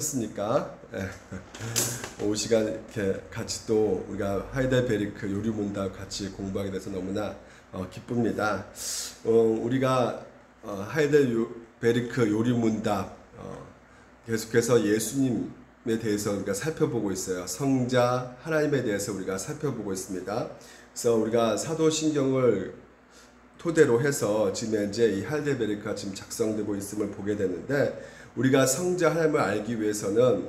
습니까? 오후 시간 이렇게 같이 또 우리가 하이델베르크 요리문답 같이 공부하게 돼서 너무나 기쁩니다. 우리가 하이델베르크 요리문답 계속해서 예수님에 대해서 우리가 살펴보고 있어요. 성자 하나님에 대해서 우리가 살펴보고 있습니다. 그래서 우리가 사도신경을 토대로 해서 지금 현재 이 하이델베르크가 지금 작성되고 있음을 보게 되는데, 우리가 성자 하나님을 알기 위해서는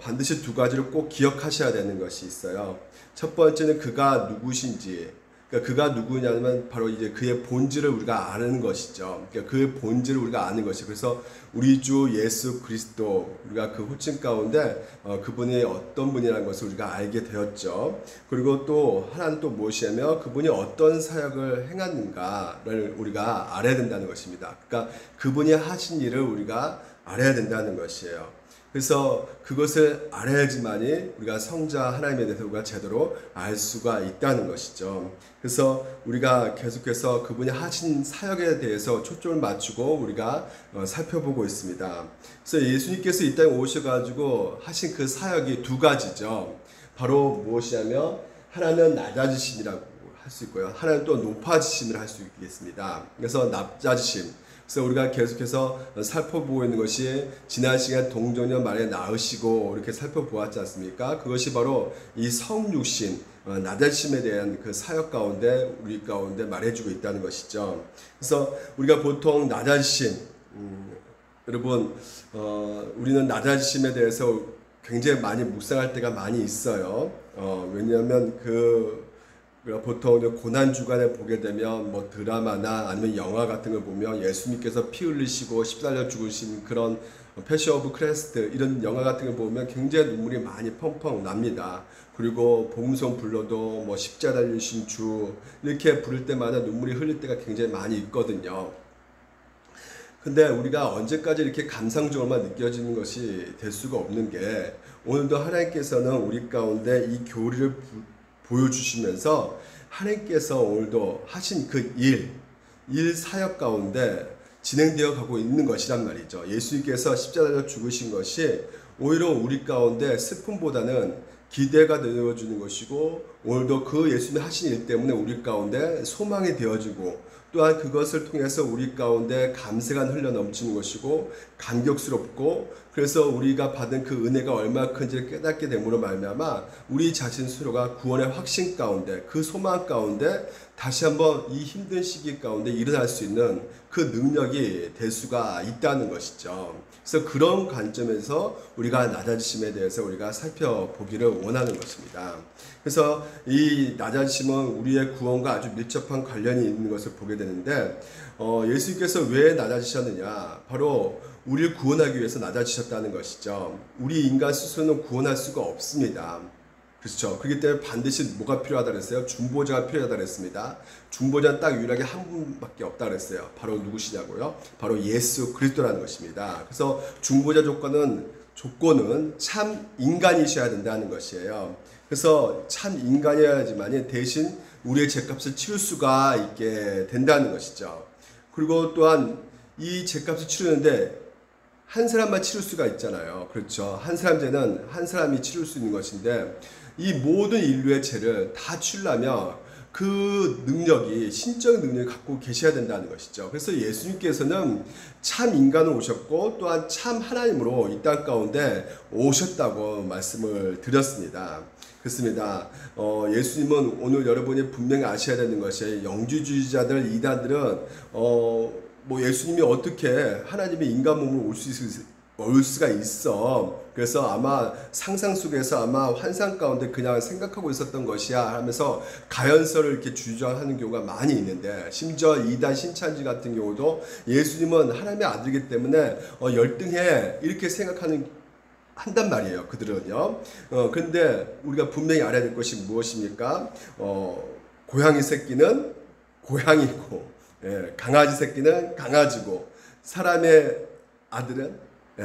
반드시 두 가지를 꼭 기억하셔야 되는 것이 있어요. 첫 번째는 그가 누구신지, 그러니까 그가 누구냐면 바로 이제 그의 본질을 우리가 아는 것이죠. 그러니까 그 본질을 우리가 아는 것이. 그래서 우리 주 예수 그리스도, 우리가 그 호칭 가운데 그분이 어떤 분이라는 것을 우리가 알게 되었죠. 그리고 또 하나는 또 무엇이냐면 그분이 어떤 사역을 행하는가를 우리가 알아야 된다는 것입니다. 그러니까 그분이 하신 일을 우리가 알아야 된다는 것이에요. 그래서 그것을 알아야지만이 우리가 성자 하나님에 대해서 우리가 제대로 알 수가 있다는 것이죠. 그래서 우리가 계속해서 그분이 하신 사역에 대해서 초점을 맞추고 우리가 살펴보고 있습니다. 그래서 예수님께서 이 땅에 오셔가지고 하신 그 사역이 두 가지죠. 바로 무엇이냐면 하나는 낮아지심이라고 할 수 있고요. 하나는 또 높아지심을 할 수 있겠습니다. 그래서 낮아지심. 그래서 우리가 계속해서 살펴보고 있는 것이 지난 시간 동정녀 마리아 낳으시고 이렇게 살펴보았지 않습니까? 그것이 바로 이 성육신, 낮아지심에 대한 그 사역 가운데 우리 가운데 말해주고 있다는 것이죠. 그래서 우리가 보통 낮아지심, 여러분 우리는 낮아지심에 대해서 굉장히 많이 묵상할 때가 많이 있어요. 왜냐하면 보통 고난 주간에 보게 되면 뭐 드라마나 아니면 영화 같은 걸 보면 예수님께서 피 흘리시고 십자가에 죽으신 그런 패션 오브 크리스트 이런 영화 같은 걸 보면 굉장히 눈물이 많이 펑펑 납니다. 그리고 복음성 불러도 뭐 십자가 달리신 주 이렇게 부를 때마다 눈물이 흘릴 때가 굉장히 많이 있거든요. 근데 우리가 언제까지 이렇게 감상적으로만 느껴지는 것이 될 수가 없는 게, 오늘도 하나님께서는 우리 가운데 이 교리를 보여주시면서 하나님께서 오늘도 하신 그 일 사역 가운데 진행되어 가고 있는 것이란 말이죠. 예수님께서 십자가에서 죽으신 것이 오히려 우리 가운데 슬픔보다는 기대가 되어주는 것이고, 오늘도 그 예수님이 하신 일 때문에 우리 가운데 소망이 되어지고, 또한 그것을 통해서 우리 가운데 감사가 흘러 넘치는 것이고 감격스럽고, 그래서 우리가 받은 그 은혜가 얼마나 큰지를 깨닫게 됨으로 말미암아 우리 자신 스스로가 구원의 확신 가운데, 그 소망 가운데 다시 한번 이 힘든 시기 가운데 일어날 수 있는 그 능력이 될 수가 있다는 것이죠. 그래서 그런 관점에서 우리가 낮아지심에 대해서 우리가 살펴보기를 원하는 것입니다. 그래서 이 낮아지심은 우리의 구원과 아주 밀접한 관련이 있는 것을 보게 되는데, 예수님께서 왜 낮아지셨느냐? 바로 우리를 구원하기 위해서 낮아지셨다는 것이죠. 우리 인간 스스로는 구원할 수가 없습니다. 그렇죠. 그렇기 때문에 반드시 뭐가 필요하다 그랬어요? 중보자가 필요하다 그랬습니다. 중보자는 딱 유일하게 한 분밖에 없다 그랬어요. 바로 누구시냐고요? 바로 예수 그리스도라는 것입니다. 그래서 중보자 조건은 참 인간이셔야 된다는 것이에요. 그래서 참 인간이어야지만 대신 우리의 죄값을 치를 수가 있게 된다는 것이죠. 그리고 또한 이 죄값을 치르는데 한 사람만 치를 수가 있잖아요. 그렇죠. 한 사람 죄는 한 사람이 치를 수 있는 것인데, 이 모든 인류의 죄를 다 치려면 그 능력이, 신적 능력을 갖고 계셔야 된다는 것이죠. 그래서 예수님께서는 참 인간으로 오셨고 또한 참 하나님으로 이 땅 가운데 오셨다고 말씀을 드렸습니다. 그렇습니다. 예수님은 오늘 여러분이 분명히 아셔야 되는 것이, 영주주의자들, 이단들은 뭐 예수님이 어떻게 하나님의 인간 몸으로 올 수가 있어. 그래서 아마 상상 속에서 아마 환상 가운데 그냥 생각하고 있었던 것이야 하면서 가연설을 이렇게 주장하는 경우가 많이 있는데, 심지어 이단 신천지 같은 경우도 예수님은 하나님의 아들이기 때문에 열등해 이렇게 한단 말이에요. 그들은요. 그런데 우리가 분명히 알아야 될 것이 무엇입니까? 고양이 새끼는 고양이고, 강아지 새끼는 강아지고, 사람의 아들은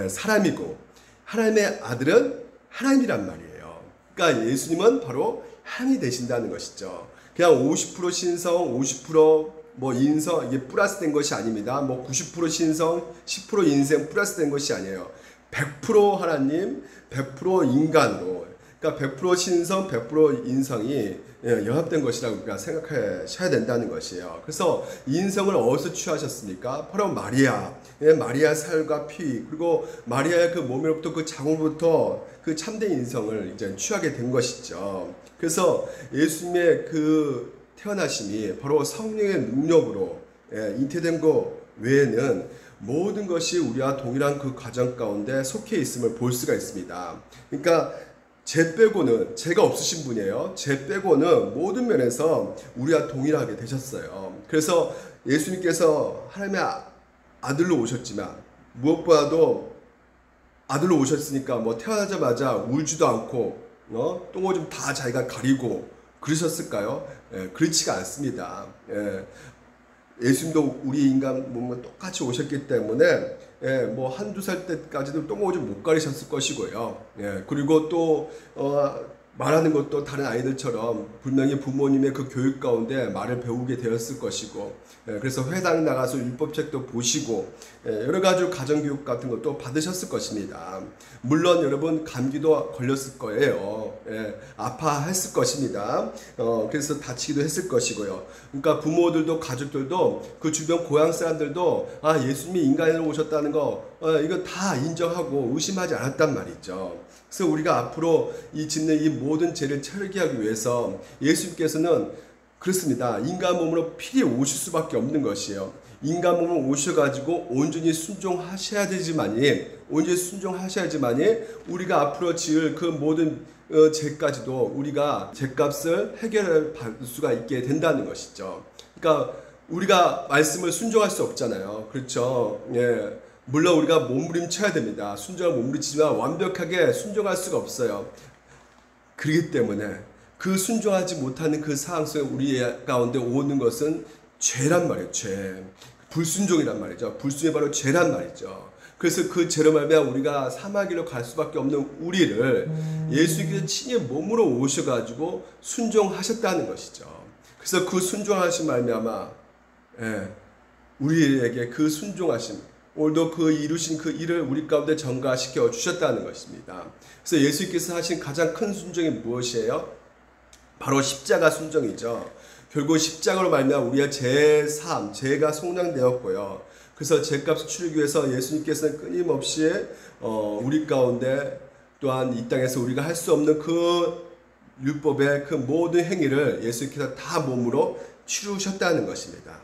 사람이고, 하나님의 아들은 하나님이란 말이에요. 그러니까 예수님은 바로 하나님이 되신다는 것이죠. 그냥 50% 신성, 50% 뭐 인성, 이게 플러스 된 것이 아닙니다. 뭐 90% 신성, 10% 인생 플러스 된 것이 아니에요. 100% 하나님, 100% 인간으로, 그러니까 100% 신성, 100% 인성이 연합된 것이라고 우리가 생각하셔야 된다는 것이에요. 그래서 인성을 어디서 취하셨습니까? 바로 마리아. 마리아 살과 피, 그리고 마리아의 그 몸으로부터 그 장으로부터 그 참된 인성을 이제 취하게 된 것이죠. 그래서 예수님의 그 태어나심이 바로 성령의 능력으로 잉태된 것 외에는 모든 것이 우리와 동일한 그 과정 가운데 속해 있음을 볼 수가 있습니다. 그러니까 제 빼고는, 제가 없으신 분이에요. 제 빼고는 모든 면에서 우리와 동일하게 되셨어요. 그래서 예수님께서 하나님의 아들로 오셨지만 무엇보다도 아들로 오셨으니까 뭐 태어나자마자 울지도 않고 똥오줌 다 자기가 가리고 그러셨을까요? 그렇지가 않습니다. 예수님도 우리 인간 몸과 똑같이 오셨기 때문에 뭐 한두 살 때까지도 똥오줌 못 가리셨을 것이고요. 그리고 또 말하는 것도 다른 아이들처럼 분명히 부모님의 그 교육 가운데 말을 배우게 되었을 것이고, 그래서 회당 나가서 율법책도 보시고 여러 가지 가정교육 같은 것도 받으셨을 것입니다. 물론 여러분 감기도 걸렸을 거예요. 아파했을 것입니다. 그래서 다치기도 했을 것이고요. 그러니까 부모들도 가족들도 그 주변 고향 사람들도 예수님이 인간으로 오셨다는 거 이거 다 인정하고 의심하지 않았단 말이죠. 그래서 우리가 앞으로 짓는 이 모든 죄를 철기하기 위해서 예수님께서는 그렇습니다. 인간 몸으로 필히 오실 수밖에 없는 것이에요. 인간 몸으로 오셔가지고 온전히 순종하셔야 되지만이, 온전히 순종하셔야지만이 우리가 앞으로 지을 그 모든 죄까지도 우리가 죄값을 해결해 받을 수가 있게 된다는 것이죠. 그러니까 우리가 말씀을 순종할 수 없잖아요. 그렇죠? 물론 우리가 몸부림쳐야 됩니다. 순종을 몸부림치지만 완벽하게 순종할 수가 없어요. 그렇기 때문에 그 순종하지 못하는 그 상황 속에 우리 가운데 오는 것은 죄란 말이에요. 죄. 불순종이란 말이죠. 불순종이 바로 죄란 말이죠. 그래서 그 죄로 말미암아 우리가 사마귀로 갈 수밖에 없는 우리를 예수님께서 친히 몸으로 오셔가지고 순종하셨다는 것이죠. 그래서 그 순종하신 말미암아 우리에게 그 순종하심, 오늘도 그 이루신 그 일을 우리 가운데 전가시켜 주셨다는 것입니다. 그래서 예수님께서 하신 가장 큰 순종이 무엇이에요? 바로 십자가 순종이죠. 결국 십자가로 말미암아 우리의 죄-삶, 죄가 속량되었고요. 그래서 죄값을 치르기 위해서 예수님께서는 끊임없이 우리 가운데 또한 이 땅에서 우리가 할 수 없는 그 율법의 그 모든 행위를 예수님께서 다 몸으로 치르셨다는 것입니다.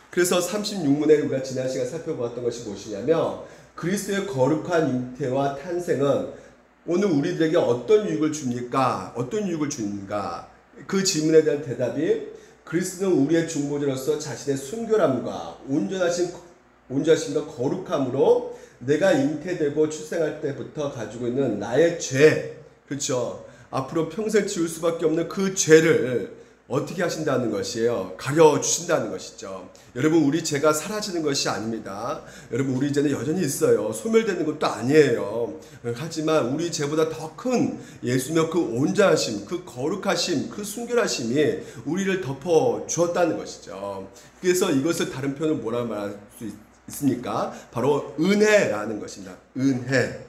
그래서 36문에 우리가 지난 시간 살펴보았던 것이 무엇이냐면 그리스도의 거룩한 잉태와 탄생은 오늘 우리들에게 어떤 유익을 줍니까? 어떤 유익을 주는가? 그 질문에 대한 대답이 그리스도는 우리의 중보자로서 자신의 순결함과 온전하심과 거룩함으로 내가 잉태되고 출생할 때부터 가지고 있는 나의 죄, 그렇죠? 앞으로 평생 지울 수밖에 없는 그 죄를 어떻게 하신다는 것이에요? 가려주신다는 것이죠. 여러분, 우리 죄가 사라지는 것이 아닙니다. 여러분, 우리 죄는 여전히 있어요. 소멸되는 것도 아니에요. 하지만 우리 죄보다 더 큰 예수님의 그 온전하심, 그 거룩하심, 그 순결하심이 우리를 덮어 주었다는 것이죠. 그래서 이것을 다른 표현은 뭐라고 말할 수 있습니까? 바로 은혜라는 것입니다. 은혜.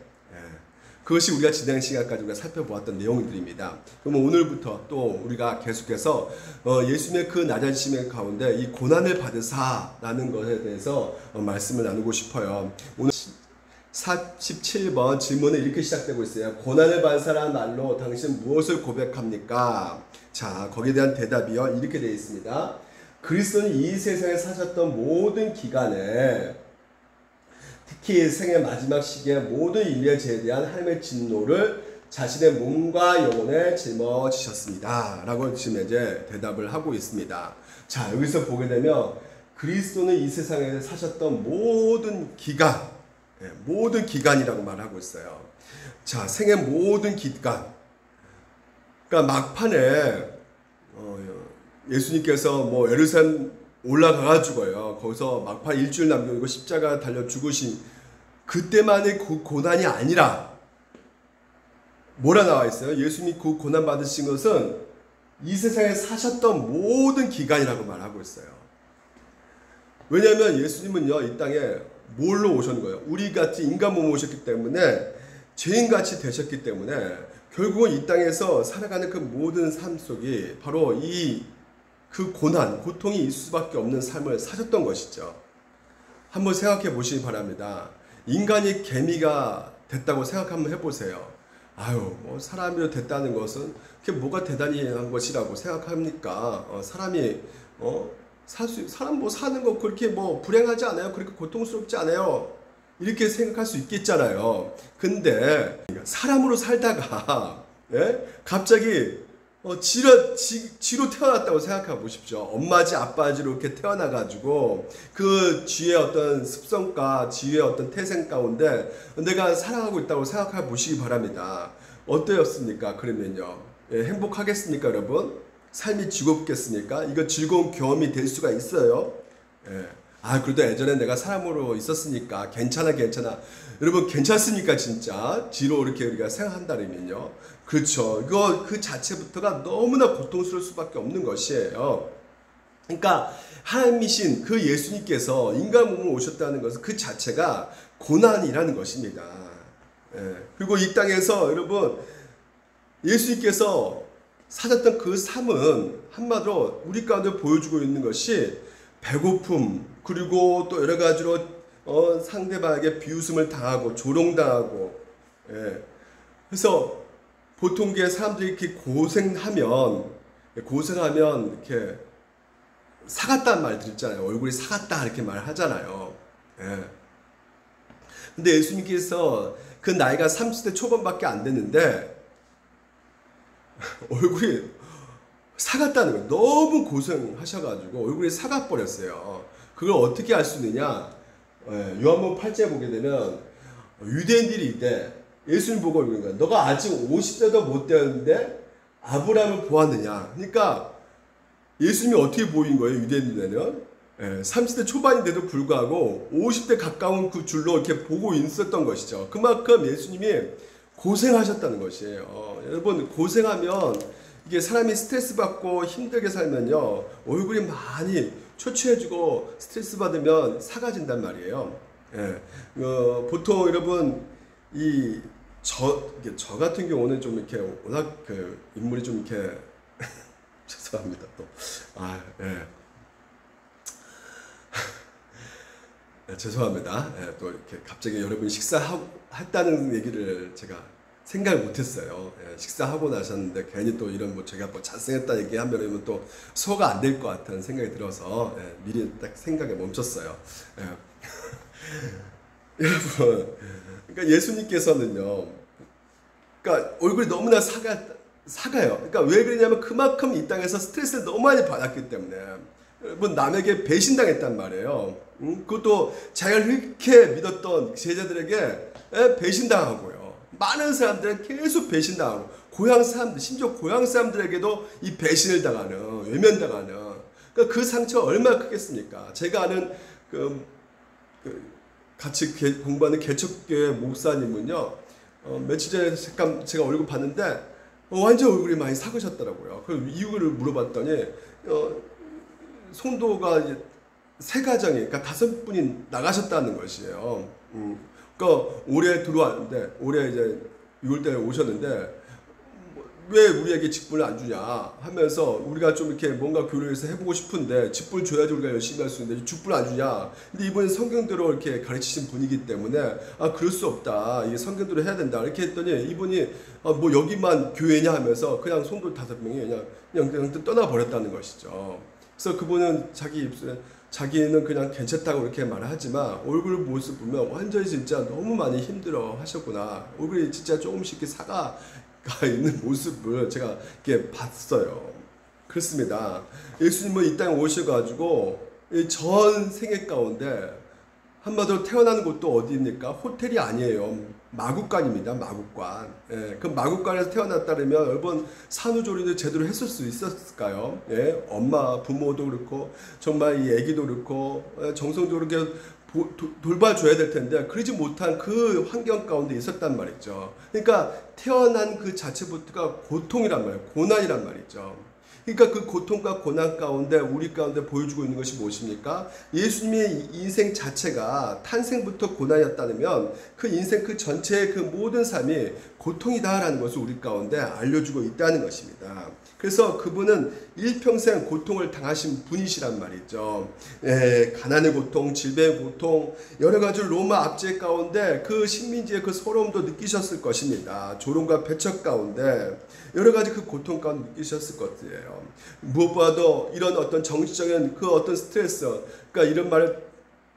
그것이 우리가 지난 시간까지 우리가 살펴보았던 내용들입니다. 그러면 오늘부터 또 우리가 계속해서 예수님의 그 낮아지심의 가운데 이 고난을 받으사라는 것에 대해서 말씀을 나누고 싶어요. 오늘 47번 질문은 이렇게 시작되고 있어요. 고난을 받은 사람 말로 당신 무엇을 고백합니까? 자, 거기에 대한 대답이요. 이렇게 되어 있습니다. 그리스도는 이 세상에 사셨던 모든 기간에 특히 생의 마지막 시기에 모든 인류의 죄에 대한 하나님의 진노를 자신의 몸과 영혼에 짊어지셨습니다. 라고 지금 이제 대답을 하고 있습니다. 자, 여기서 보게 되면 그리스도는 이 세상에 사셨던 모든 기간, 모든 기간이라고 말하고 있어요. 자, 생의 모든 기간. 그러니까 막판에 예수님께서 뭐 예루살렘 올라가가지고요. 거기서 막판 일주일 남기고 십자가 달려 죽으신 그때만의 그 고난이 아니라 뭐라 나와 있어요? 예수님이 그 고난 받으신 것은 이 세상에 사셨던 모든 기간이라고 말하고 있어요. 왜냐하면 예수님은요, 이 땅에 뭘로 오신 거예요? 우리 같이 인간 몸 오셨기 때문에 죄인같이 되셨기 때문에 결국은 이 땅에서 살아가는 그 모든 삶 속이 바로 그 고난, 고통이 있을 수밖에 없는 삶을 사셨던 것이죠. 한번 생각해 보시기 바랍니다. 인간이 개미가 됐다고 생각 한번 해보세요. 아유, 뭐 사람이 됐다는 것은 그게 뭐가 대단한 것이라고 생각합니까? 사람이 사람 뭐 사는 거 그렇게 뭐 불행하지 않아요? 그렇게 고통스럽지 않아요? 이렇게 생각할 수 있겠잖아요. 근데 사람으로 살다가 갑자기 쥐로 태어났다고 생각해 보십시오. 엄마지 아빠지로 이렇게 태어나가지고 그 쥐의 어떤 습성과 쥐의 어떤 태생 가운데 내가 살아가고 있다고 생각해 보시기 바랍니다. 어떠였습니까? 그러면요. 행복하겠습니까, 여러분? 삶이 즐겁겠습니까? 이거 즐거운 경험이 될 수가 있어요. 그래도 예전에 내가 사람으로 있었으니까 괜찮아. 여러분 괜찮습니까 진짜? 쥐로 이렇게 우리가 생각한다면요. 그렇죠. 이거 그 자체부터가 너무나 고통스러울 수밖에 없는 것이에요. 그러니까 하나님이신 그 예수님께서 인간 몸으로 오셨다는 것은 그 자체가 고난이라는 것입니다. 그리고 이 땅에서 여러분 예수님께서 사셨던 그 삶은 한마디로 우리 가운데 보여주고 있는 것이 배고픔, 그리고 또 여러 가지로 상대방에게 비웃음을 당하고 조롱당하고, 그래서 보통 게 사람들이 이렇게 고생하면 이렇게 사갔다는 말 들었잖아요. 얼굴이 사갔다 이렇게 말하잖아요. 근데 예수님께서 그 나이가 30대 초반밖에 안 됐는데 얼굴이 사갔다는 거예요. 너무 고생하셔가지고 얼굴이 사가버렸어요. 그걸 어떻게 알 수 있느냐? 요한복음 8장에 보게 되면 유대인들이 이때 예수님 보고 그러는 거야. 너가 아직 50세도 못 되었는데 아브라함을 보았느냐? 그러니까 예수님이 어떻게 보인 거예요? 유대인들에는 30대 초반인데도 불구하고 50대 가까운 그 줄로 이렇게 보고 있었던 것이죠. 그만큼 예수님이 고생하셨다는 것이에요. 여러분 고생하면 이게 사람이 스트레스 받고 힘들게 살면요 얼굴이 많이 초췌해지고 스트레스 받으면 사가진단 말이에요. 보통 여러분 저 같은 경우는 좀 이렇게 워낙 그 인물이 좀 이렇게 죄송합니다 또 죄송합니다. 또 이렇게 갑자기 여러분 식사했다는 얘기를 제가 생각을 못했어요. 식사하고 나셨는데 괜히 또 이런 뭐 제가 뭐 잘생겼다 얘기하면 또 소화가 안 될 것 같다는 생각이 들어서 미리 딱 생각에 멈췄어요. 여러분, 그러니까 예수님께서는요, 그러니까 얼굴이 너무나 사가요. 그러니까 왜 그러냐면 그만큼 이 땅에서 스트레스를 너무 많이 받았기 때문에. 여러분 남에게 배신당했단 말이에요. 그것도 자기가 그렇게 믿었던 제자들에게 배신당하고요. 많은 사람들은 계속 배신당하고 고향 사람들 심지어 고향 사람들에게도 이 배신을 당하는 외면당하는 그러니까 그 상처가 얼마나 크겠습니까? 제가 아는 같이 공부하는 개척교회 목사님은요 며칠 전에 잠깐 제가 얼굴 봤는데 완전 얼굴이 많이 삭으셨더라고요. 그 이유를 물어봤더니 성도가 이제 3가정이 그러니까 5분이 나가셨다는 것이에요. 그러니까 올해 들어왔는데 올해 이제 6월달에 오셨는데 왜 우리에게 직분을 안 주냐 하면서 우리가 좀 이렇게 뭔가 교류해서 해보고 싶은데 직분을 줘야지 우리가 열심히 할 수 있는데 직분을 안 주냐. 근데 이분은 성경대로 이렇게 가르치신 분이기 때문에 그럴 수 없다. 이게 성경대로 해야 된다. 이렇게 했더니 이분이 뭐 여기만 교회냐 하면서 그냥 성도 5명이 그냥 떠나버렸다는 것이죠. 그래서 그분은 자기 입술에 자기는 그냥 괜찮다고 이렇게 말하지만 얼굴 모습 보면 완전히 진짜 너무 많이 힘들어 하셨구나. 얼굴이 진짜 조금씩 이렇게 사가 있는 모습을 제가 이렇게 봤어요. 그렇습니다. 예수님은 이 땅에 오셔가지고 전 생애 가운데 한마디로 태어나는 곳도 어디입니까? 호텔이 아니에요. 마국간입니다. 마국간. 그 마국간에서 태어났다면 여러분 산후조리도 제대로 했을 수 있었을까요? 엄마, 부모도 그렇고 정말 이 아기도 그렇고 정성적으로 이렇게 돌봐줘야 될 텐데 그러지 못한 그 환경 가운데 있었단 말이죠. 그러니까 태어난 그 자체부터가 고통이란 말이에요. 고난이란 말이죠. 그러니까 그 고통과 고난 가운데 우리 가운데 보여주고 있는 것이 무엇입니까? 예수님의 인생 자체가 탄생부터 고난이었다면 그 인생 그 전체의 그 모든 삶이 고통이다라는 것을 우리 가운데 알려주고 있다는 것입니다. 그래서 그분은 일평생 고통을 당하신 분이시란 말이죠. 가난의 고통, 질병의 고통, 여러 가지 로마 압제 가운데 그 식민지의 그 서러움도 느끼셨을 것입니다. 조롱과 배척 가운데 여러 가지 그 고통 가운데 느끼셨을 것이에요. 무엇보다도 이런 어떤 정치적인 그 어떤 스트레스, 그러니까 이런 말을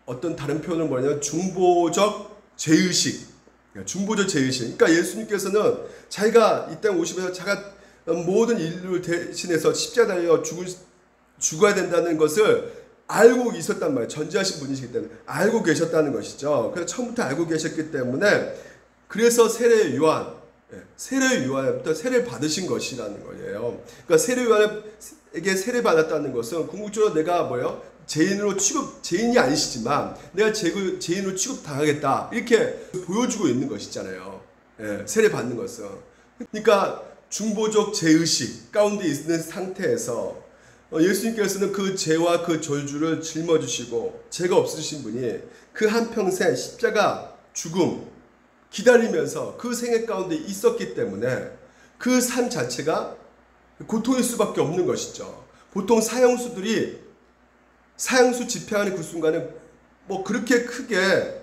어떤 다른 표현을 뭐냐면 중보적 죄의식, 중보적 죄의식. 그러니까 예수님께서는 자기가 이 땅에 오시면서 자기가 모든 인류를 대신해서 십자가에 달려 죽어야 된다는 것을 알고 있었단 말이에요. 전지하신 분이시기 때문에 알고 계셨다는 것이죠. 그래서 처음부터 알고 계셨기 때문에 그래서 세례 요한부터 세례를 받으신 것이라는 거예요. 그러니까 세례 요한에게 세례 받았다는 것은 궁극적으로 내가 뭐예요? 죄인이 아니시지만 내가 죄인으로 취급당하겠다 이렇게 보여주고 있는 것이잖아요. 세례 받는 것은. 그러니까 중보적 죄의식 가운데 있는 상태에서 예수님께서는 그 죄와 그 저주를 짊어지시고 죄가 없으신 분이 그 한평생 십자가 죽음 기다리면서 그 생애 가운데 있었기 때문에 그 삶 자체가 고통일 수밖에 없는 것이죠. 보통 사형수 집행하는 그 순간에 뭐 그렇게 크게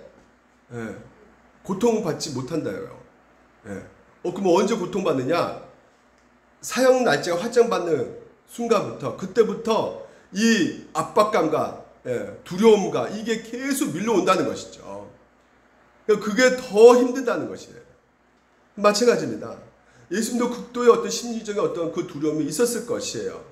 고통받지 못한다요. 그럼 언제 고통받느냐? 사형 날짜가 확정받는 순간부터 그때부터 이 압박감과 두려움과 이게 계속 밀려온다는 것이죠. 그게 더 힘들다는 것이에요. 마찬가지입니다. 예수님도 극도의 어떤 심리적인 어떤 그 두려움이 있었을 것이에요.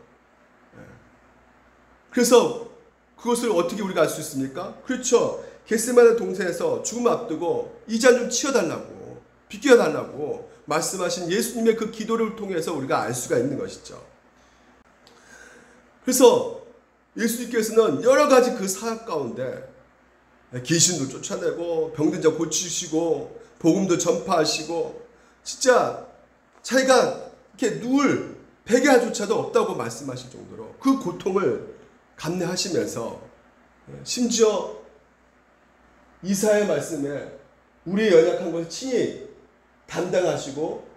그래서 그것을 어떻게 우리가 알 수 있습니까? 그렇죠. 겟세마네 동산에서 죽음 앞두고 이 잔 좀 치워달라고 비켜달라고 말씀하신 예수님의 그 기도를 통해서 우리가 알 수가 있는 것이죠. 그래서 예수님께서는 여러 가지 그 사역 가운데 귀신도 쫓아내고 병든 자 고치시고 복음도 전파하시고 진짜 자기가 이렇게 누울 베개조차도 없다고 말씀하실 정도로 그 고통을 감내하시면서 심지어 이사의 말씀에 우리의 연약한 것을 친히 담당하시고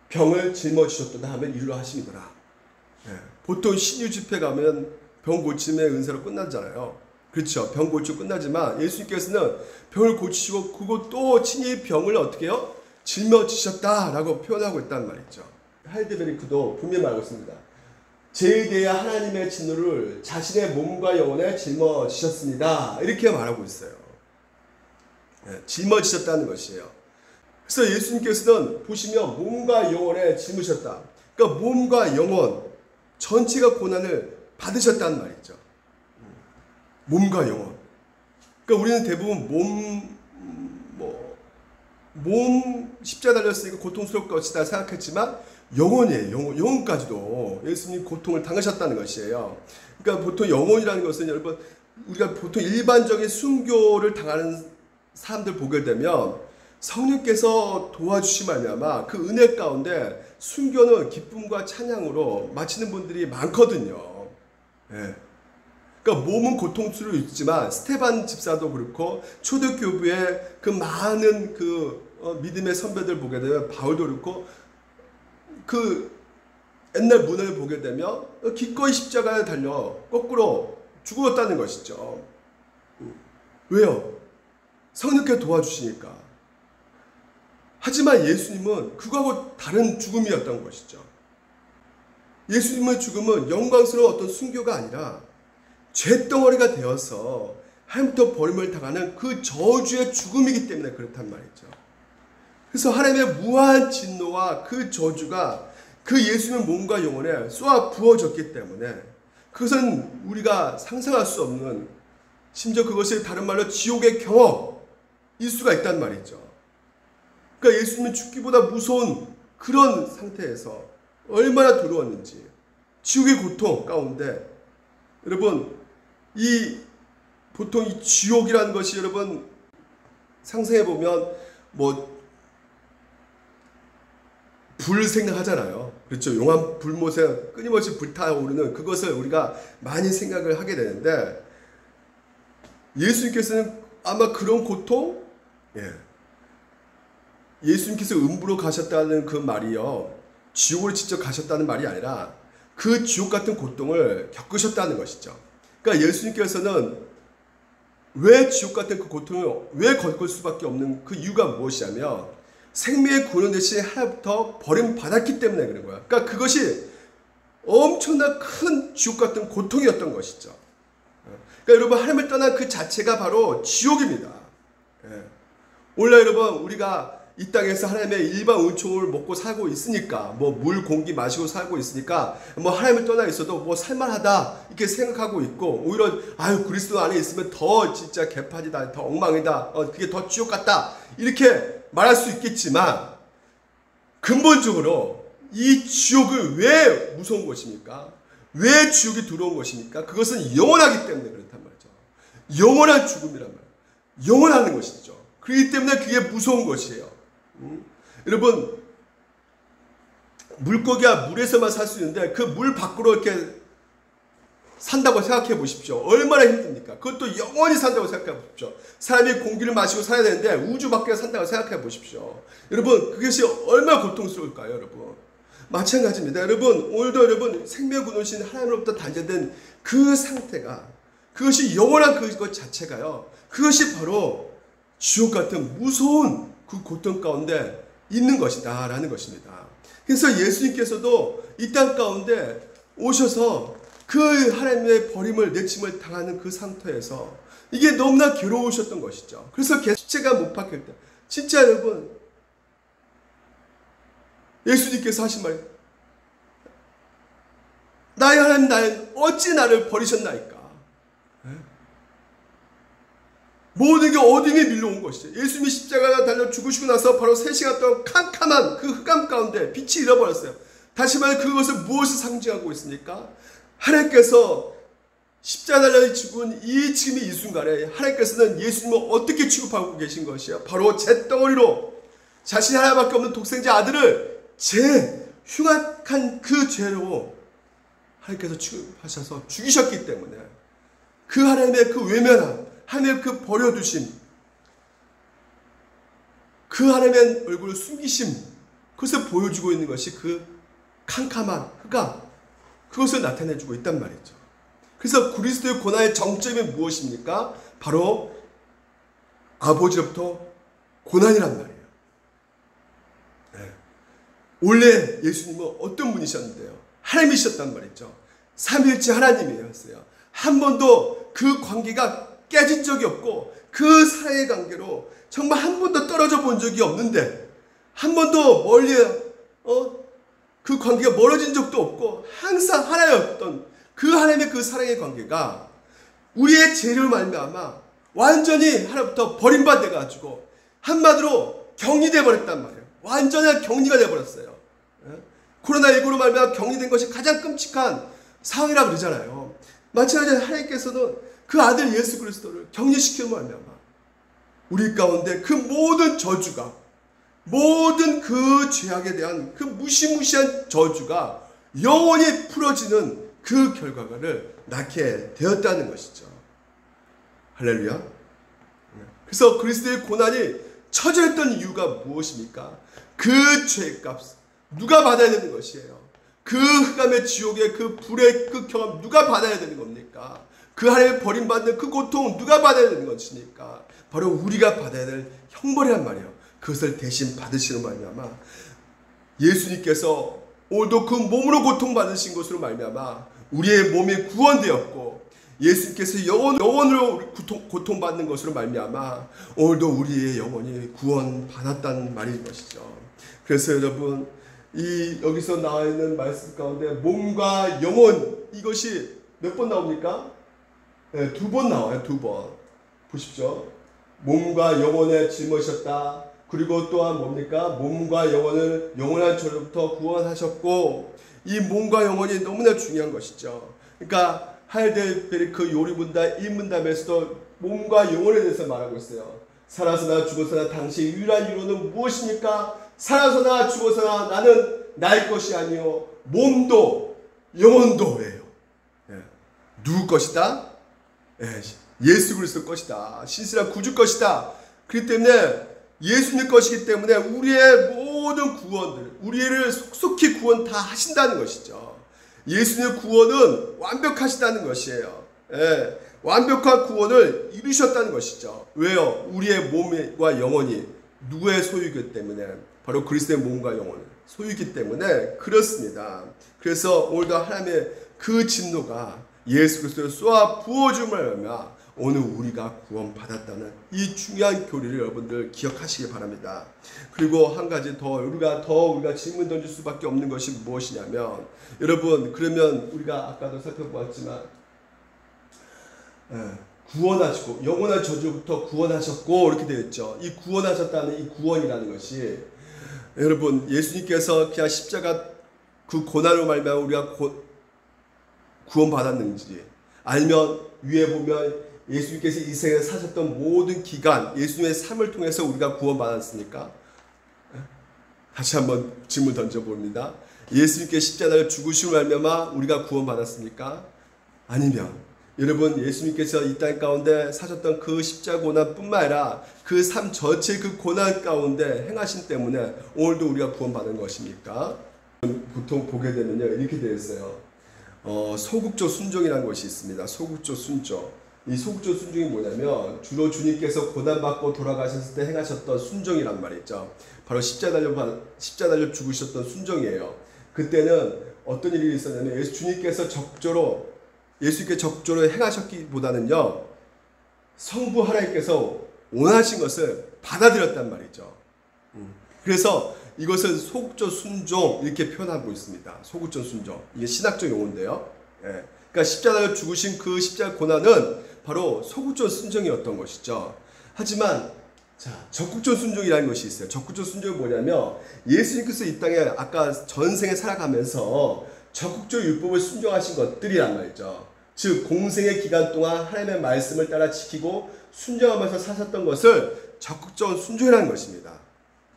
병을 짊어지셨도다 하면 이루려 하심이더라. 보통 신유 집회 가면 병 고침의 은사로 끝나잖아요. 그렇죠. 병 고치고 끝나지만 예수님께서는 병을 고치시고 그것도 친히 병을 어떻게 해요? 짊어지셨다라고 표현하고 있단 말이죠. 하이드베리크도 분명히 말하고 있습니다. 죄에 대해 하나님의 진노를 자신의 몸과 영혼에 짊어지셨습니다. 이렇게 말하고 있어요. 짊어지셨다는 것이에요. 그래서 예수님께서는 보시면 몸과 영혼에 짊으셨다. 그러니까 몸과 영혼 전체가 고난을 받으셨다는 말이죠. 몸과 영혼. 그러니까 우리는 대부분 몸 십자가 달렸으니까 고통스러울 것이다 생각했지만 영혼이에요. 영혼까지도 예수님 고통을 당하셨다는 것이에요. 그러니까 보통 영혼이라는 것은 여러분 우리가 보통 일반적인 순교를 당하는 사람들 보게 되면 성령께서 도와주시 말미암아 그 은혜 가운데 순교는 기쁨과 찬양으로 마치는 분들이 많거든요. 그러니까 몸은 고통스러워 있지만 스테반 집사도 그렇고 초대교부의 그 많은 그 믿음의 선배들 보게 되면 바울도 그렇고 그 옛날 문을 보게 되면 기꺼이 십자가에 달려 거꾸로 죽었다는 것이죠. 왜요? 성령께서 도와주시니까. 하지만 예수님은 그거하고 다른 죽음이었던 것이죠. 예수님의 죽음은 영광스러운 어떤 순교가 아니라 죄덩어리가 되어서 하나님부터 버림을 당하는 그 저주의 죽음이기 때문에 그렇단 말이죠. 그래서 하나님의 무한 진노와 그 저주가 그 예수님의 몸과 영혼에 쏘아 부어졌기 때문에 그것은 우리가 상상할 수 없는, 심지어 그것이 다른 말로 지옥의 경험일 수가 있단 말이죠. 그러니까 예수님은 죽기보다 무서운 그런 상태에서 얼마나 두려웠는지, 지옥의 고통 가운데 여러분 보통 이 지옥이라는 것이 여러분 상상해 보면 불 생각하잖아요. 그렇죠. 용암 불못에 끊임없이 불타오르는 그것을 우리가 많이 생각을 하게 되는데, 예수님께서는 아마 그런 고통, 예수님께서 음부로 가셨다는 그 말이요, 지옥으로 직접 가셨다는 말이 아니라 그 지옥 같은 고통을 겪으셨다는 것이죠. 그러니까 예수님께서는 왜 지옥 같은 그 고통을 왜 겪을 수밖에 없는 그 이유가 무엇이냐면, 생명의 구원 대신 하나부터 버림받았기 때문에 그런 거야. 그러니까 그것이 엄청난 큰 지옥 같은 고통이었던 것이죠. 그러니까 여러분, 하나님을 떠난 그 자체가 바로 지옥입니다. 원래 여러분, 우리가 이 땅에서 하나님의 일반 은총을 먹고 살고 있으니까, 뭐 물, 공기 마시고 살고 있으니까 뭐 하나님을 떠나 있어도 뭐 살만하다 이렇게 생각하고 있고, 오히려 아유 그리스도 안에 있으면 더 진짜 개판이다, 더 엉망이다, 그게 더 지옥 같다 이렇게 말할 수 있겠지만, 근본적으로 이 지옥은 왜 무서운 것입니까? 왜 지옥이 두려운 것입니까? 그것은 영원하기 때문에 그렇단 말이죠. 영원한 죽음이란 말이에요. 영원한 것이죠. 그렇기 때문에 그게 무서운 것이에요. 여러분, 물고기가 물에서만 살 수 있는데 그 물 밖으로 이렇게 산다고 생각해 보십시오. 얼마나 힘듭니까? 그것도 영원히 산다고 생각해 보십시오. 사람이 공기를 마시고 살아야 되는데 우주 밖에 산다고 생각해 보십시오. 여러분, 그것이 얼마나 고통스러울까요, 여러분? 마찬가지입니다. 여러분, 오늘도 여러분 생명 근원신 하나님으로부터 단절된 그 상태가, 그것이 영원한 그것 자체가요, 그것이 바로 지옥 같은 무서운 그 고통 가운데 있는 것이다 라는 것입니다. 그래서 예수님께서도 이 땅 가운데 오셔서 그 하나님의 버림을, 내침을 당하는 그 상태에서 이게 너무나 괴로우셨던 것이죠. 그래서 십자가 못 박힐 때 진짜 여러분, 예수님께서 하신 말, 나의 하나님 나의 어찌 나를 버리셨나이까. 모든 게 어둠에 밀려온 것이죠. 예수님이 십자가에 달려 죽으시고 나서 바로 3시간 동안 캄캄한 그 흑암 가운데 빛이 잃어버렸어요. 다시 말해 그것은 무엇을 상징하고 있습니까? 하나님께서 십자가 달려 죽은 지금 이 순간에 하나님께서는 예수님을 어떻게 취급하고 계신 것이에요? 바로 잿덩어리로 자신 하나밖에 없는 독생자 아들을 제 흉악한 그 죄로 하나님께서 취급하셔서 죽이셨기 때문에 그 하나님의 그 외면함, 하나님의 그 버려두심, 그 하나님의 얼굴을 숨기심, 그것을 보여주고 있는 것이 그 캄캄한 흑암, 그것을 나타내주고 있단 말이죠. 그래서 그리스도의 고난의 정점이 무엇입니까? 바로 아버지로부터 고난이란 말이에요. 원래 예수님은 어떤 분이셨는데요? 하나님이셨단 말이죠. 삼위일체 하나님이었어요. 한 번도 그 관계가 깨진 적이 없고, 그 사이의 관계로 정말 한 번도 떨어져 본 적이 없는데, 한 번도 멀리 그 관계가 멀어진 적도 없고 항상 하나였던 그 하나님의 그 사랑의 관계가 우리의 죄를 말미암아 완전히 하나부터 버림받아 가지고 한마디로 격리돼 버렸단 말이에요. 완전히 격리가 돼 버렸어요. 코로나19로 말미암아 격리된 것이 가장 끔찍한 상황이라 그러잖아요. 마찬가지로 하나님께서는 그 아들 예수 그리스도를 격리시키는 말미암아 우리 가운데 그 모든 저주가, 모든 그 죄악에 대한 그 무시무시한 저주가 영원히 풀어지는 그 결과를 낳게 되었다는 것이죠. 할렐루야. 그래서 그리스도의 고난이 처절했던 이유가 무엇입니까? 그 죄값 누가 받아야 되는 것이에요? 그 흑암의 지옥의 그 불의 그 경험 누가 받아야 되는 겁니까? 그 하나님의 버림받는 그 고통 누가 받아야 되는 것입니까? 바로 우리가 받아야 될 형벌이란 말이에요. 그것을 대신 받으시는 말미암아 예수님께서 오늘도 그 몸으로 고통받으신 것으로 말미암아 우리의 몸이 구원되었고, 예수님께서 영원으로 고통받는 것으로 말미암아 오늘도 우리의 영혼이 구원받았다는 말인 것이죠. 그래서 여러분, 여기서 나와 있는 말씀 가운데 몸과 영혼, 이것이 몇 번 나옵니까? 네, 2번 나와요. 2번 보십시오. 몸과 영혼에 짊어지셨다. 그리고 또한 뭡니까? 몸과 영혼을 영원한 죄로부터 구원하셨고, 이 몸과 영혼이 너무나 중요한 것이죠. 그러니까 하이델베르크 그 요리문답 1문답에서도 몸과 영혼에 대해서 말하고 있어요. 살아서나 죽어서나 당시의 유일한 이유는 무엇입니까? 살아서나 죽어서나 나는 나의 것이 아니요 몸도 영혼도예요. 누구 것이다? 예수 그리스도 것이다. 신실한 구주 것이다. 그렇기 때문에 예수님 것이기 때문에 우리의 모든 구원들, 우리를 속속히 구원 다 하신다는 것이죠. 예수님의 구원은 완벽하시다는 것이에요. 완벽한 구원을 이루셨다는 것이죠. 왜요? 우리의 몸과 영혼이 누구의 소유이기 때문에, 바로 그리스도의 몸과 영혼의 소유이기 때문에 그렇습니다. 그래서 오늘도 하나님의 그 진노가 예수 그리스도를 쏘아 부어줌을 말미암아 오늘 우리가 구원받았다는 이 중요한 교리를 여러분들 기억하시기 바랍니다. 그리고 한 가지 더 우리가 질문 던질 수밖에 없는 것이 무엇이냐면, 여러분, 그러면 우리가 아까도 살펴보았지만 구원하시고 영원한 저주부터 구원하셨고 이렇게 되어 있죠. 이 구원하셨다는 이 구원이라는 것이, 여러분, 예수님께서 그냥 십자가 그 고난으로 말미암아 우리가 구원받았는지, 아니면 위에 보면 예수님께서 이 세상에 사셨던 모든 기간, 예수님의 삶을 통해서 우리가 구원받았습니까? 다시 한번 질문 던져봅니다. 예수님께 십자가를 죽으심을 말미암아 우리가 구원받았습니까? 아니면 여러분, 예수님께서 이 땅 가운데 사셨던 그 십자가 고난뿐만 아니라 그 삶 전체 그 고난 가운데 행하신 때문에 오늘도 우리가 구원받은 것입니까? 보통 보게 되면요, 이렇게 되어 있어요. 소극적 순종이라는 것이 있습니다. 소극적 순종. 이 소극적 순종이 뭐냐면, 주로 주님께서 고난받고 돌아가셨을 때 행하셨던 순종이란 말이죠. 바로 십자가 달려 죽으셨던 순종이에요. 그때는 어떤 일이 있었냐면, 주님께서 예수님께 적조로 행하셨기보다는요, 성부 하나님께서 원하신 것을 받아들였단 말이죠. 그래서 이것을 소극적 순종 이렇게 표현하고 있습니다. 소극적 순종. 이게 신학적 용어인데요. 그러니까 십자가를 죽으신 그 십자가 고난은 바로 소극적 순종이었던 것이죠. 하지만 적극적 순종이라는 것이 있어요. 적극적 순종이 뭐냐면, 예수님께서 이 땅에 아까 전생에 살아가면서 적극적 율법을 순종하신 것들이란 말이죠. 즉 공생의 기간 동안 하나님의 말씀을 따라 지키고 순종하면서 사셨던 것을 적극적 순종이라는 것입니다.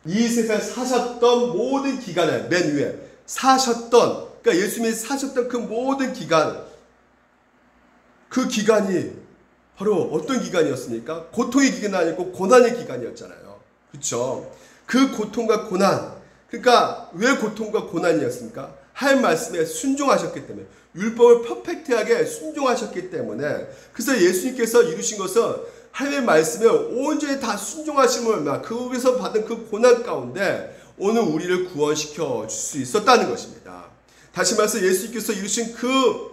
이 세상에 사셨던 모든 기간을 맨 위에 그러니까 예수님이 사셨던 그 모든 기간, 그 기간이 바로 어떤 기간이었습니까? 고통의 기간이 아니고 고난의 기간이었잖아요. 그렇죠? 그 고통과 고난, 그러니까 왜 고통과 고난이었습니까? 하나님 말씀에 순종하셨기 때문에, 율법을 퍼펙트하게 순종하셨기 때문에. 그래서 예수님께서 이루신 것은 하나님의 말씀에 온전히 다 순종하심을 거기서 받은 그 고난 가운데 오늘 우리를 구원시켜 줄 수 있었다는 것입니다. 다시 말해서 예수님께서 이루신 그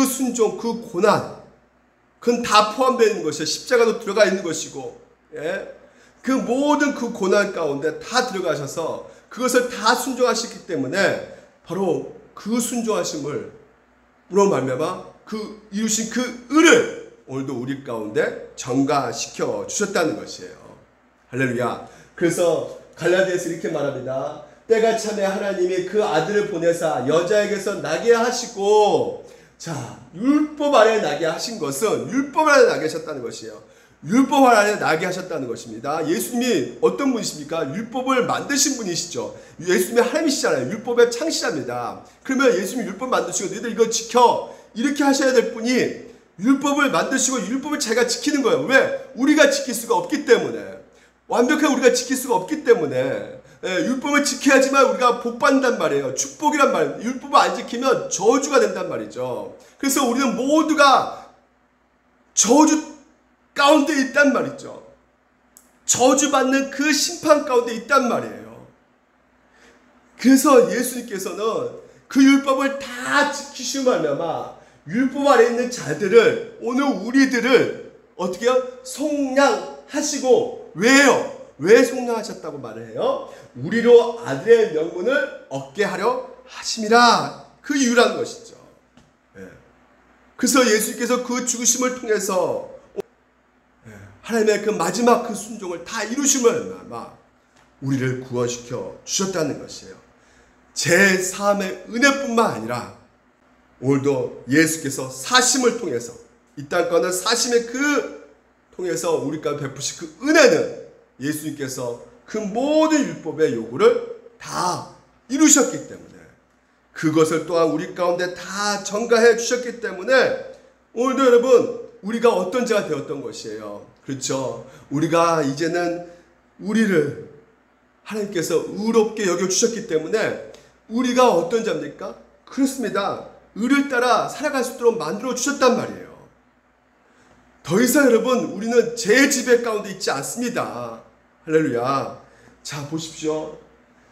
순종, 그 고난, 그건 다 포함되어 있는 것이에요. 십자가도 들어가 있는 것이고, 그 모든 그 고난 가운데 다 들어가셔서 그것을 다 순종하셨기 때문에 바로 그 순종하심을 으로 말미암아 그 이루신 그 의를 오늘도 우리 가운데 전가시켜 주셨다는 것이에요. 할렐루야. 그래서 갈라디아서 이렇게 말합니다. 때가 참에 하나님이 그 아들을 보내사 여자에게서 나게 하시고, 율법 아래 나게 하신 것은 율법 아래 나게 하셨다는 것이에요. 율법 아래 나게 하셨다는 것입니다. 예수님이 어떤 분이십니까? 율법을 만드신 분이시죠. 예수님이 하나님이시잖아요. 율법의 창시자입니다. 그러면 예수님이 율법 만드시고 너희들 이거 지켜, 이렇게 하셔야 될 분이 율법을 만드시고 율법을 자기가 지키는 거예요. 왜? 우리가 지킬 수가 없기 때문에. 완벽하게 우리가 지킬 수가 없기 때문에. 율법을 지켜야지만 우리가 복 받는단 말이에요. 축복이란 말이에요. 율법을 안 지키면 저주가 된단 말이죠. 그래서 우리는 모두가 저주 가운데 있단 말이죠. 저주받는 그 심판 가운데 있단 말이에요. 그래서 예수님께서는 그 율법을 다 지키시고 말미암아 율법 아래 있는 자들을, 오늘 우리들을 어떻게 해요? 속량하시고, 왜요? 왜 속량하셨다고 말을 해요? 우리로 아들의 명분을 얻게 하려 하심이라. 그 이유라는 것이죠. 그래서 예수님께서 그 죽으심을 통해서 하나님의 그 마지막 그 순종을 다 이루심을 우리를 구원시켜 주셨다는 것이에요. 제 삶의 은혜뿐만 아니라 오늘도 예수께서 사심을 통해서, 이 땅 가운데 사심의 통해서 우리 가운데 베푸신 그 은혜는 예수님께서 그 모든 율법의 요구를 다 이루셨기 때문에, 그것을 또한 우리 가운데 다 전가해 주셨기 때문에 오늘도 여러분 우리가 어떤 자가 되었던 것이에요. 그렇죠? 우리가 이제는 우리를 하나님께서 의롭게 여겨주셨기 때문에 우리가 어떤 자입니까? 그렇습니다. 의를 따라 살아갈 수 있도록 만들어 주셨단 말이에요. 더 이상 여러분 우리는 제 지배 가운데 있지 않습니다. 할렐루야. 자, 보십시오.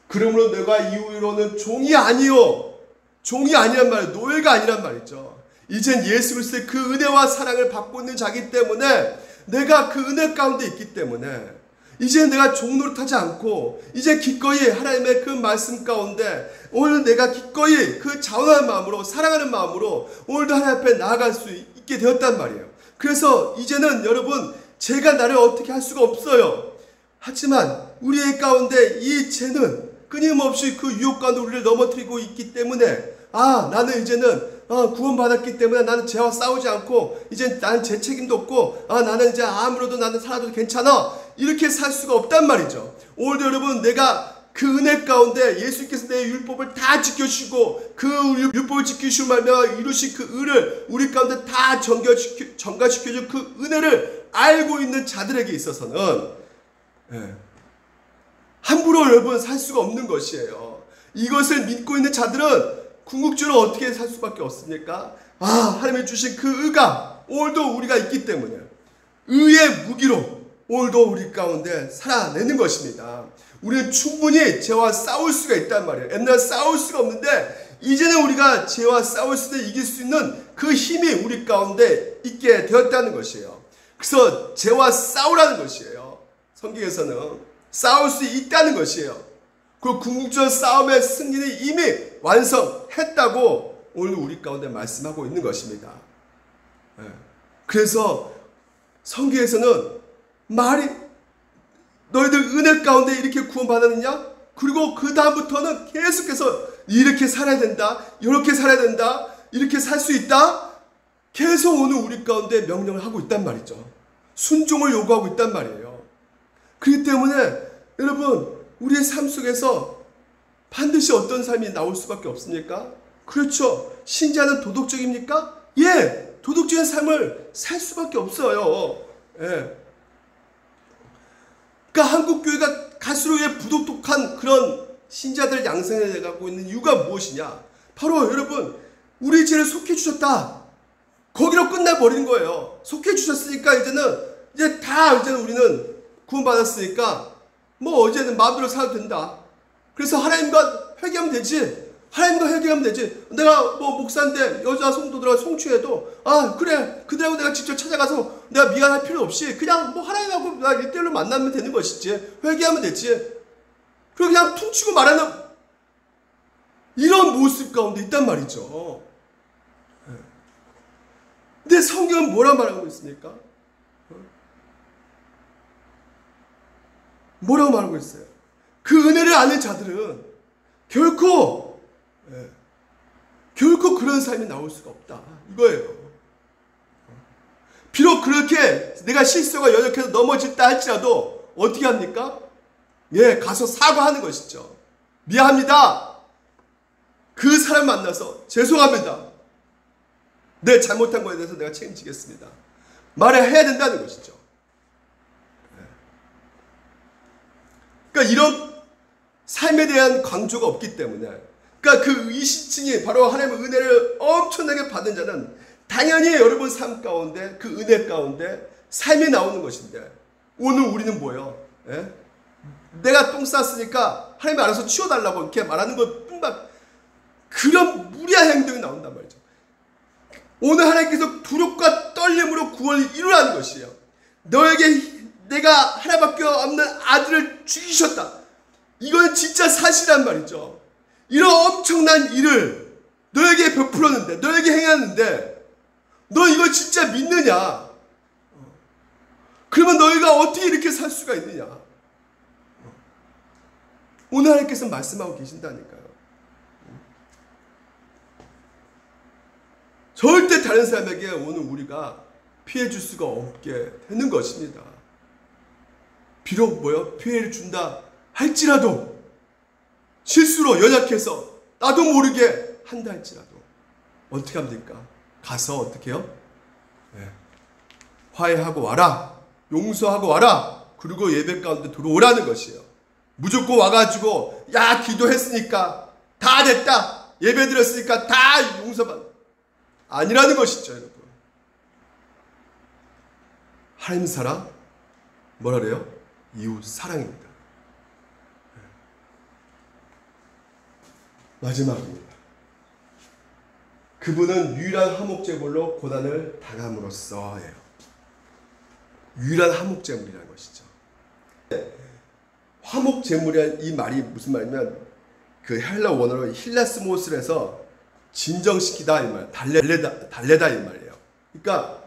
그러므로 내가 이후로는 종이 아니요, 종이 아니란 말이에요. 노예가 아니란 말이죠. 이젠 예수 그리스도의 그 은혜와 사랑을 받고 있는 자기 때문에, 내가 그 은혜 가운데 있기 때문에 이제 내가 종 노릇하지 않고 이제 기꺼이 하나님의 그 말씀 가운데 오늘 내가 기꺼이 그 자원하는 마음으로, 사랑하는 마음으로 오늘도 하나님 앞에 나아갈 수 있게 되었단 말이에요. 그래서 이제는 여러분 제가 나를 어떻게 할 수가 없어요. 하지만 우리의 가운데 이 죄는 끊임없이 그 유혹 가운데 우리를 넘어뜨리고 있기 때문에, 나는 이제는 구원받았기 때문에 나는 죄와 싸우지 않고 이제 나는 제 책임도 없고 나는 이제 아무래도 나는 살아도 괜찮아, 이렇게 살 수가 없단 말이죠. 오늘도 여러분 내가 그 은혜 가운데 예수께서 내 율법을 다 지켜주시고 그 율법을 지키시고 말며 이루신 그 의를 우리 가운데 다 전가시켜준 그 은혜를 알고 있는 자들에게 있어서는 함부로 여러분 살 수가 없는 것이에요. 이것을 믿고 있는 자들은 궁극적으로 어떻게 살 수밖에 없습니까? 하나님이 주신 그 의가 오늘도 우리가 있기 때문에 의의 무기로 오늘도 우리 가운데 살아내는 것입니다. 우리는 충분히 죄와 싸울 수가 있단 말이에요. 옛날에 싸울 수가 없는데 이제는 우리가 죄와 싸울 수 있는, 이길 수 있는 그 힘이 우리 가운데 있게 되었다는 것이에요. 그래서 죄와 싸우라는 것이에요. 성경에서는 싸울 수 있다는 것이에요. 그 궁극적 싸움의 승리는 이미 완성했다고 오늘 우리 가운데 말씀하고 있는 것입니다. 그래서 성경에서는 말이 너희들 은혜 가운데 이렇게 구원받았느냐? 그리고 그 다음부터는 계속해서 이렇게 살아야 된다, 이렇게 살아야 된다, 이렇게 살 수 있다, 계속 오늘 우리 가운데 명령을 하고 있단 말이죠. 순종을 요구하고 있단 말이에요. 그렇기 때문에 여러분 우리의 삶 속에서 반드시 어떤 삶이 나올 수밖에 없습니까? 그렇죠. 신자는 도덕적입니까? 예, 도덕적인 삶을 살 수밖에 없어요. 예. 그러니까 한국교회가 갈수록 부도덕한 그런 신자들 양성해 가고 있는 이유가 무엇이냐? 바로 여러분 우리 죄를 속해 주셨다, 거기로 끝나버리는 거예요. 속해 주셨으니까 이제는 우리는 구원받았으니까 뭐 이제는 마음대로 살아도 된다. 그래서 하나님과 회개하면 되지. 하나님과 회개하면 되지. 내가 뭐 목사인데 여자 성도들하고 성취해도 그래, 그들하고 내가 직접 찾아가서 내가 미안할 필요 없이 그냥 뭐 하나님하고 나 1대1로 만나면 되는 것이지. 회개하면 되지. 그리고 그냥 퉁치고 말하는 이런 모습 가운데 있단 말이죠. 근데 성경은 뭐라 말하고 있습니까? 뭐라고 말하고 있어요? 그 은혜를 아는 자들은 결코 그런 삶이 나올 수가 없다, 이거예요. 비록 그렇게 내가 실수가 연약해서 넘어졌다 할지라도 어떻게 합니까? 가서 사과하는 것이죠. 미안합니다. 그 사람 만나서 죄송합니다. 내 잘못한 거에 대해서 내가 책임지겠습니다. 말을 해야 된다는 것이죠. 그러니까 이런 삶에 대한 강조가 없기 때문에, 그러니까 그 20층이 바로 하나님의 은혜를 엄청나게 받은 자는 당연히 여러분 삶 가운데 그 은혜 가운데 삶이 나오는 것인데, 오늘 우리는 뭐예요? 내가 똥 쌌으니까 하나님이 알아서 치워달라고 이렇게 말하는 것뿐만, 그런 무리한 행동이 나온단 말이죠. 오늘 하나님께서 두렵과 떨림으로 구원을 이루라는 것이에요. 너에게 내가 하나밖에 없는 아들을 죽이셨다. 이건 진짜 사실이란 말이죠. 이런 엄청난 일을 너에게 베풀었는데, 너에게 행했는데 너 이거 진짜 믿느냐? 그러면 너희가 어떻게 이렇게 살 수가 있느냐? 오늘 하나님께서 말씀하고 계신다니까요. 절대 다른 사람에게 오늘 우리가 피해 줄 수가 없게 되는 것입니다. 비록 피해를 준다 할지라도 실수로 연약해서 나도 모르게 한다 할지라도 어떻게 합니까? 가서 어떻게 해요? 네. 화해하고 와라. 용서하고 와라. 그리고 예배 가운데 들어오라는 것이에요. 무조건 와가지고 야 기도했으니까 다 됐다. 예배 드렸으니까 다 용서받 아니라는 것이죠, 여러분. 하나님 사랑 뭐라 그래요? 이웃 사랑입니다. 마지막입니다. 그분은 유일한 화목제물로 고난을 당함으로써예요. 유일한 화목제물이라는 것이죠. 화목제물이란 이 말이 무슨 말이냐면 그 헬라 원어로 힐라스모스를 해서 진정시키다 이 말, 달래다 이 말이에요. 그러니까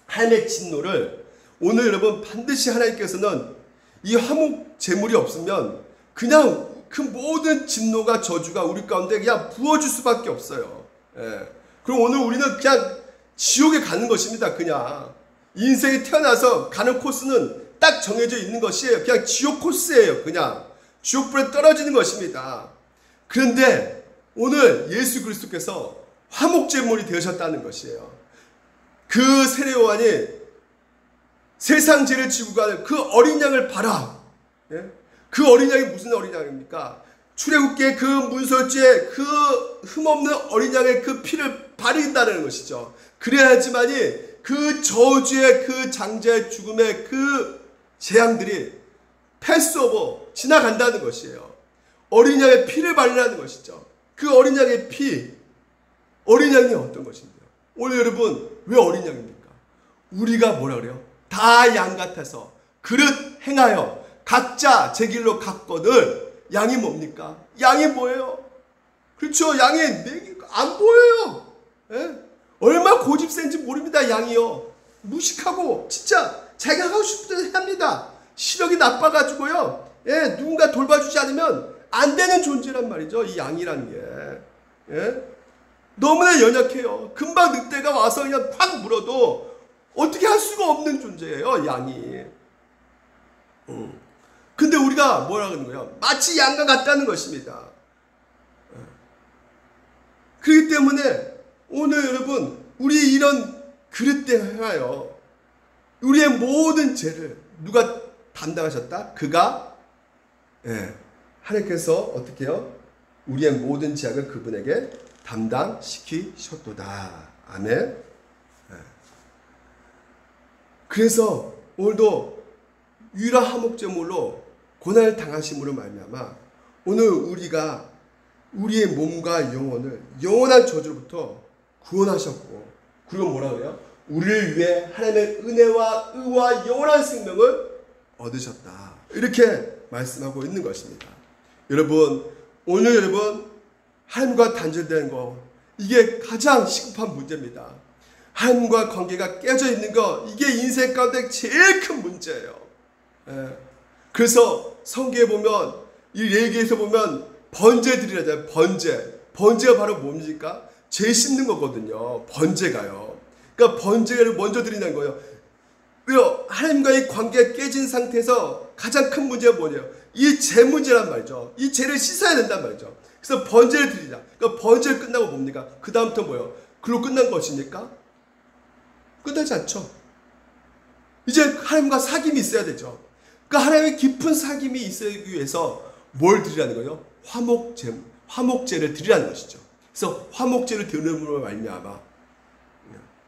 하나님의 진노를 오늘 여러분 반드시 하나님께서는 이 화목제물이 없으면 그냥 그 모든 진노가 저주가 우리 가운데 그냥 부어질 수밖에 없어요. 예. 그럼 오늘 우리는 그냥 지옥에 가는 것입니다. 그냥 인생에 태어나서 가는 코스는 딱 정해져 있는 것이에요. 그냥 지옥 코스예요. 그냥 지옥불에 떨어지는 것입니다. 그런데 오늘 예수 그리스도께서 화목제물이 되셨다는 것이에요. 그 세례요한이 세상 죄를 지고 가는 그 어린 양을 봐라. 예? 그 어린 양이 무슨 어린 양입니까? 출애굽기의 그 문설주에 그 흠없는 어린 양의 그 피를 바른다는 것이죠. 그래야지만이 그 저주의 그 장자의 죽음의 그 재앙들이 패스오버 지나간다는 것이에요. 어린 양의 피를 바르라는 것이죠. 그 어린 양의 피, 어린 양이 어떤 것인데요? 오늘 여러분 왜 어린 양입니까? 우리가 뭐라 그래요? 다 양 같아서 그릇 행하여 각자 제 길로 갔거늘 양이 뭡니까? 양이 뭐예요? 그렇죠. 양이 안 보여요. 예? 얼마 고집센지 모릅니다. 양이요. 무식하고 진짜 자기가 하고 싶은 대로 합니다. 시력이 나빠가지고요. 예, 누군가 돌봐주지 않으면 안 되는 존재란 말이죠. 이 양이라는 게. 예? 너무나 연약해요. 금방 늑대가 와서 그냥 팍 물어도 어떻게 할 수가 없는 존재예요. 양이. 근데 우리가 뭐라 그러는 거예요? 마치 양과 같다는 것입니다. 그렇기 때문에 오늘 여러분 우리 이런 그릇대 행하여 우리의 모든 죄를 누가 담당하셨다? 그가 하나님께서 어떻게 해요? 우리의 모든 죄악을 그분에게 담당시키셨도다. 아멘. 그래서 오늘도 유일한 화목제물로 고난을 당하심으로 말미암아 오늘 우리가 우리의 몸과 영혼을 영원한 저주로부터 구원하셨고 그리고 뭐라 그래요? 우리를 위해 하나님의 은혜와 의와 영원한 생명을 얻으셨다. 이렇게 말씀하고 있는 것입니다. 여러분 오늘 여러분 하나님과 단절된 거 이게 가장 시급한 문제입니다. 하나님과 관계가 깨져 있는 거 이게 인생 가운데 제일 큰 문제예요. 그래서 성경에 보면 이 레위기에서 보면 번제드리라잖아요. 번제가 바로 뭡니까? 죄 씻는 거거든요. 번제가요. 그러니까 번제를 먼저 드린다는 거예요. 왜요? 하나님과의 관계가 깨진 상태에서 가장 큰 문제가 뭐냐요? 이 죄 문제란 말이죠. 이 죄를 씻어야 된단 말이죠. 그래서 번제를 드리자. 그러니까 번제를 끝나고 뭡니까? 그 다음부터 뭐예요? 그로 끝난 것입니까? 끝나지 않죠. 이제 하나님과 사귐이 있어야 되죠. 그러니까 하나님의 깊은 사귐이 있기 위해서 뭘 드리라는 거예요? 화목제를 드리라는 것이죠. 그래서 화목제를 드림으로 말미암아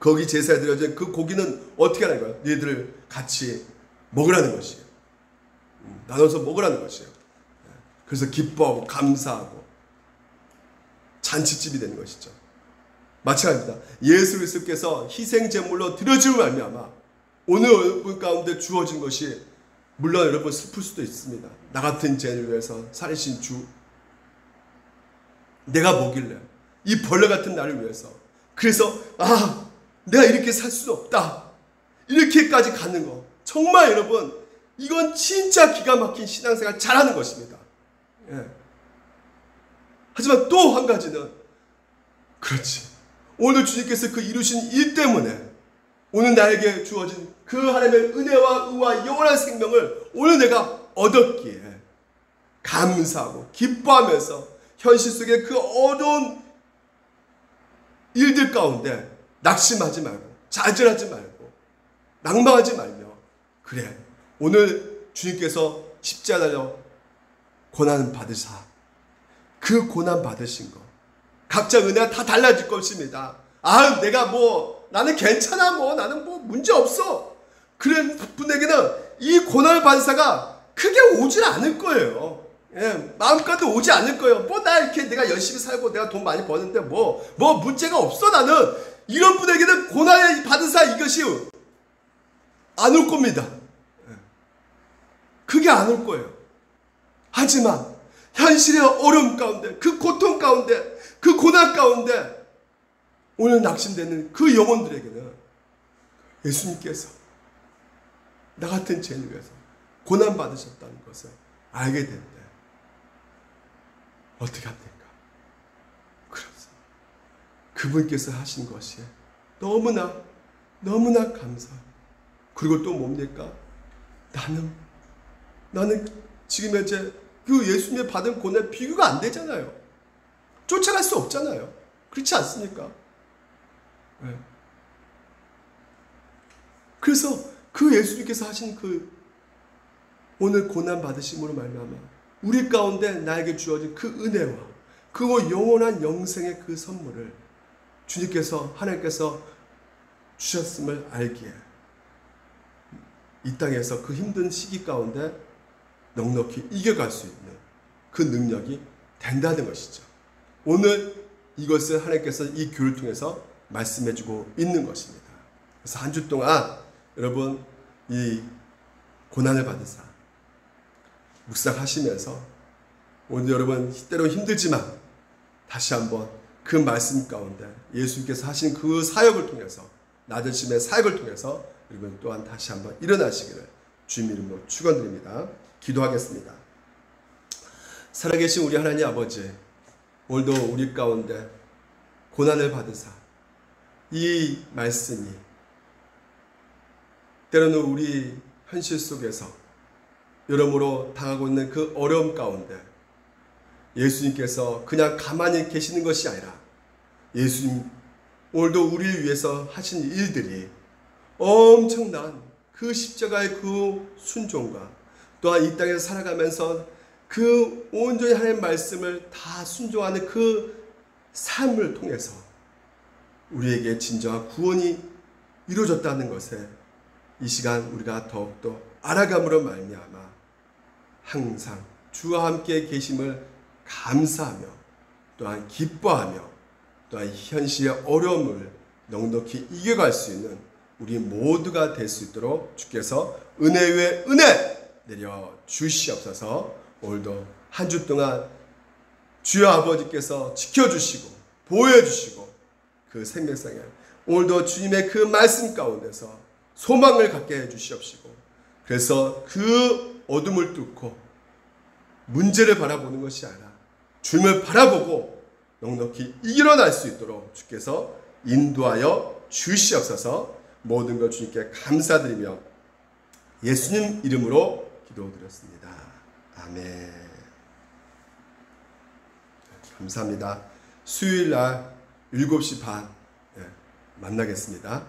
거기 제사에 드려진 그 고기는 어떻게 하는 거예요? 얘들을 같이 먹으라는 것이에요. 나눠서 먹으라는 것이에요. 그래서 기뻐하고 감사하고 잔치집이 되는 것이죠. 마찬가지입니다. 예수 그리스도께서 희생제물로 드려짐을 말미암아 오늘 여러분 가운데 주어진 것이 물론 여러분 슬플 수도 있습니다. 나 같은 죄를 위해서 살리신 주 내가 뭐길래 이 벌레 같은 나를 위해서 그래서 내가 이렇게 살 수는 없다 이렇게까지 가는 거 정말 여러분 이건 진짜 기가 막힌 신앙생활 잘하는 것입니다. 하지만 또 한 가지는 그렇지 오늘 주님께서 그 이루신 일 때문에 오늘 나에게 주어진 그 하나님의 은혜와 의와 영원한 생명을 오늘 내가 얻었기에 감사하고 기뻐하면서 현실 속의 그 어려운 일들 가운데 낙심하지 말고 좌절하지 말고 낭망하지 말며, 그래, 오늘 주님께서 십자가 달려 고난 받으사 그 고난 받으신 거 각자 은혜가 다 달라질 것입니다. 아, 내가 나는 괜찮아, 나는 문제 없어, 그런 분에게는 이 고난을 받은 사가 크게 오질 않을 거예요. 예, 마음까지 오지 않을 거예요. 나 이렇게 내가 열심히 살고 내가 돈 많이 버는데 문제가 없어, 나는. 이런 분에게는 고난을 받은 사 이것이 안 올 겁니다. 그게 안 올 거예요. 하지만 현실의 어려움 가운데, 그 고통 가운데, 그 고난 가운데 오늘 낙심되는 그 영혼들에게는 예수님께서 나 같은 죄인을 위해서 고난 받으셨다는 것을 알게 되는데 어떻게 합니까? 그렇습니다. 그분께서 하신 것이 너무나 감사해요. 그리고 또 뭡니까? 나는 지금 현재 그 예수님이 받은 고난 비교가 안 되잖아요. 쫓아갈 수 없잖아요. 그렇지 않습니까? 네. 그래서 그 예수님께서 하신 그 오늘 고난 받으심으로 말미암아 우리 가운데 나에게 주어진 그 은혜와 그 영원한 영생의 그 선물을 주님께서, 하나님께서 주셨음을 알기에 이 땅에서 그 힘든 시기 가운데 넉넉히 이겨갈 수 있는 그 능력이 된다는 것이죠. 오늘 이것을 하나님께서 이 교회를 통해서 말씀해주고 있는 것입니다. 그래서 한 주 동안 여러분 이 고난을 받은 사 묵상하시면서 오늘 여러분 때로 힘들지만 다시 한번 그 말씀 가운데 예수님께서 하신 그 사역을 통해서, 낮으심의 사역을 통해서 여러분 또한 다시 한번 일어나시기를 주님 이름으로 축원드립니다. 기도하겠습니다. 살아계신 우리 하나님 아버지, 오늘도 우리 가운데 고난을 받으사 이 말씀이 때로는 우리 현실 속에서 여러모로 당하고 있는 그 어려움 가운데 예수님께서 그냥 가만히 계시는 것이 아니라 예수님 오늘도 우리를 위해서 하신 일들이 엄청난 그 십자가의 그 순종과 또한 이 땅에서 살아가면서 그 온전히 하나님의 말씀을 다 순종하는 그 삶을 통해서 우리에게 진정한 구원이 이루어졌다는 것에 이 시간 우리가 더욱더 알아감으로 말미암아 항상 주와 함께 계심을 감사하며 또한 기뻐하며 또한 현실의 어려움을 넉넉히 이겨갈 수 있는 우리 모두가 될 수 있도록 주께서 은혜 위에 은혜 내려 주시옵소서. 오늘도 한 주 동안 주여 아버지께서 지켜주시고 보호해주시고 그 생명상에 오늘도 주님의 그 말씀 가운데서 소망을 갖게 해주시옵시고, 그래서 그 어둠을 뚫고 문제를 바라보는 것이 아니라 주님을 바라보고 넉넉히 일어날 수 있도록 주께서 인도하여 주시옵소서. 모든 것 주님께 감사드리며 예수님 이름으로 기도드렸습니다. 아멘. 감사합니다. 수요일날 7시 반 만나겠습니다.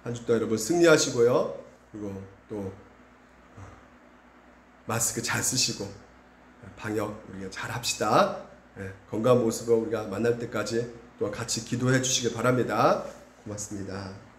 한 주 동안 여러분 승리하시고요. 그리고 또 마스크 잘 쓰시고 방역 우리가 잘 합시다. 건강한 모습으로 우리가 만날 때까지 또 같이 기도해 주시기 바랍니다. 고맙습니다.